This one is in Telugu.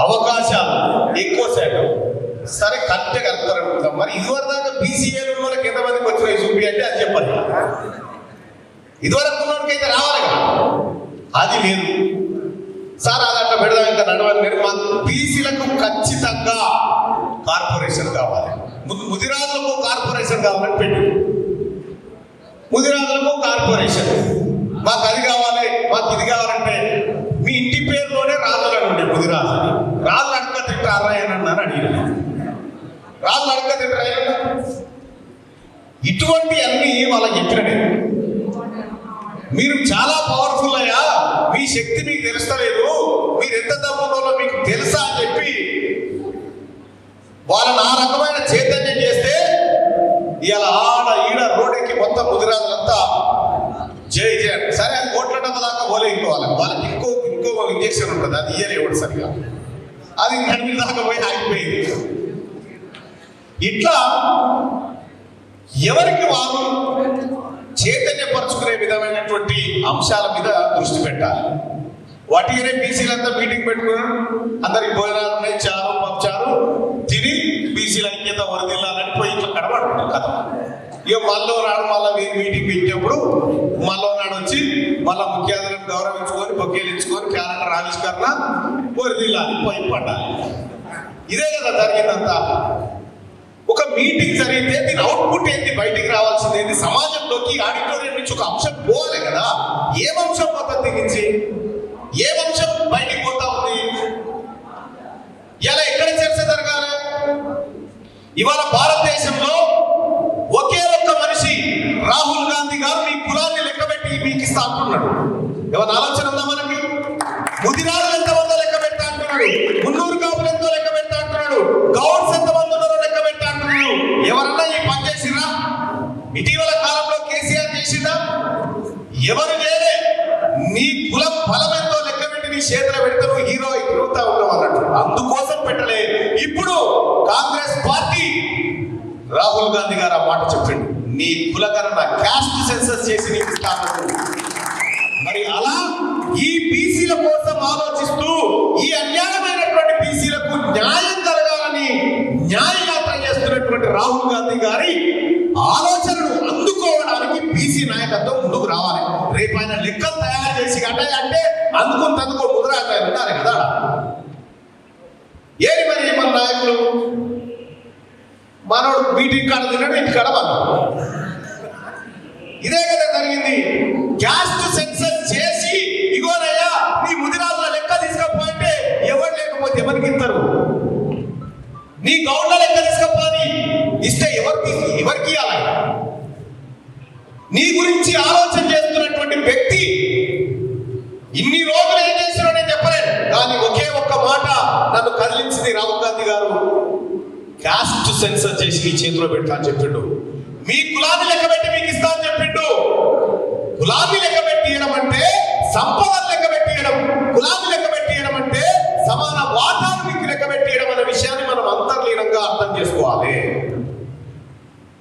అవకాశాలు ఎక్కువ శాతం. సరే కరెక్టే కలుపుతారు. మరి ఇదివరకు దాకా బీసీఏలు వాళ్ళకి ఎంతమందికి వచ్చినాయి చూపి అంటే అది చెప్పాలి. ఇదివరకు ఉన్నోడికి అయితే రావాలి కదా, అది లేదు సార్. అది అట్లా పెడదాం, ఇంకా నడవాలి. మా బీసీలకు ఖచ్చితంగా కార్పొరేషన్ కావాలి. ముదిరాజులకు కార్పొరేషన్ కావాలని పెట్టి, ముదిరాజులకు కార్పొరేషన్, మాకు అది కావాలి, మాకు ఇది కావాలంటే మీ ఇంటి పేరులోనే రాజులను ఉండే ముదిరాజు రాజులు అడక తింటారాయనన్నాను అడిగిన. రాజులు అడక తింటారాయన ఇటువంటి అన్ని వాళ్ళకి చెప్పినవి. మీరు చాలా పవర్ఫుల్ అయ్యా, మీ శక్తి మీకు తెలుస్తలేదు, మీరు ఎంత దమ్ములో మీకు తెలుసా అని చెప్పి వాళ్ళని ఆ రకమైన చైతన్యం చేస్తే ఇలా ఆడ ఈడ రోడ్డుకి మొత్తం ముదిరాజులంతా జై జై. సరే అది కోట్ల డబ్బు దాకా పోలే. వాళ్ళకి ఇంకో ఇంజక్షన్ ఉంటుంది, అది ఇయ్యలేవాడు సరిగా, అది నడిమి దాకా పోయి ఆగిపోయింది. ఇట్లా ఎవరికి వారు చైతన్యపరుచుకునే విధమైనటువంటి అంశాల మీద దృష్టి పెట్టాలి. వాటినే బీసీలంతా మీటింగ్ పెట్టుకున్నారు, అందరికి భోజనాలు ఉన్నాయి, చారు పంచారు తిని బీసీల ఐక్యత వరదిల్లాలని పోయి ఇట్లా కడబడుతుంది కథ. ఇక మళ్ళీ నాడు మళ్ళీ మీటింగ్ పెట్టినప్పుడు మళ్ళీ నాడు వచ్చి మళ్ళీ ముఖ్య అతిథులను గౌరవించుకొని బొకేలు ఇచ్చుకొని క్యాలెండర్ ఆవిష్కరణ వరదిల్లాలి, పోయి పడ్డాలి. ఇదే కదా జరిగిందంతా. ఒక మీటింగ్ జరిగితే దీని అవుట్పుట్ ఏంటి, బయటికి రావాల్సింది ఏంటి, సమాజంలోకి ఆడిటోరియం నుంచి ఒక అంశం పోవాలి కదా. ఏం అంశం పోతుంది దీని నుంచి, ఏం అంశం బయటికి పోతా ఉంది, ఇలా ఎక్కడ చర్చ జరగాలి? ఇవాళ భారతదేశంలో ఒకే ఒక్క మనిషి రాహుల్ గాంధీ గారు మీ కులాన్ని లెక్కబెట్టి మీకు ఇస్తా అంటున్నాడు. ఏమైనా ఆలోచన ఉందా మనకి? ముదిరాజులు ఎంతమందో లెక్క పెట్టా అంటున్నాడు, మున్నూరు కాపులు ఎంతో లెక్క పెట్టా అంటున్నాడు, గౌడ్స్ ఎంతమంది ఉన్నారో లెక్క పెట్టా అంటున్నాడు. ఎవరన్నా ఈ పని చేసిరా? ఇటీవల కాలంలో కేసీఆర్ చేసిందా? ఎవరు చేయలే. నీ కులం బలం ఎంతో లెక్క పెట్టి నీ చేతుల పెడితే నువ్వు హీరో తిరుగుతా ఉన్నావు అన్నట్టు, అందుకోసం పెట్టలే. ఇప్పుడు కాంగ్రెస్ పార్టీ రాహుల్ గాంధీ గారు ఆ మాట చెప్పిండు, నీ కులగణన క్యాస్ట్ సెన్సస్ చేసి నీకు ఇస్తాను. మరి అలా ఈ బీసీల కోసం ఆలోచిస్తూ ఈ అన్యాయమైనటువంటి బీసీలకు న్యాయం కలగాలని న్యాయయాత్ర చేస్తున్నటువంటి రాహుల్ గాంధీ గారి ఆలోచనను అందుకోవడానికి బీసీ నాయకత్వం ముందుకు రావాలి. రేపు ఆయన లెక్కలు తయారు చేసి అంటే అందుకో ముద్రాజు ఉండాలి కదా. ఏది మరి మన నాయకులు మనోడు మీటింగ్ కాడ తిన్నాడు, ఇంటి కాడ మనం ఇదే కదా జరిగింది. క్యాస్ట్ సెన్సస్ చేసి ఇగోనయ్యా నీ ముదిరాజుల లెక్క తీసుకపోతే ఎవరు లేకపోతే ఎవరికి ఇస్తారు, నీ గౌడ్ల లెక్క తీసుకపోని ఇస్తే ఎవరికి ఇవ్వాలి? నీ గురించి ఆలోచన చేస్తున్నటువంటి వ్యక్తి ఇన్ని రోజులు ఏం చేసినా నేను చెప్పలేను, కానీ ఒకే ఒక్క మాట నన్ను కదిలించింది. రాహుల్ గాంధీ గారు క్యాస్ట్ సెన్సస్ చేసి నీ చేతిలో పెడతా అని చెప్పిండు. మీ కులాన్ని లెక్క పెట్టి మీకు ఇస్తా అని చెప్పిండు. కులాన్ని లెక్క పెట్టి ఇవ్వడం అంటే సంపదను లెక్క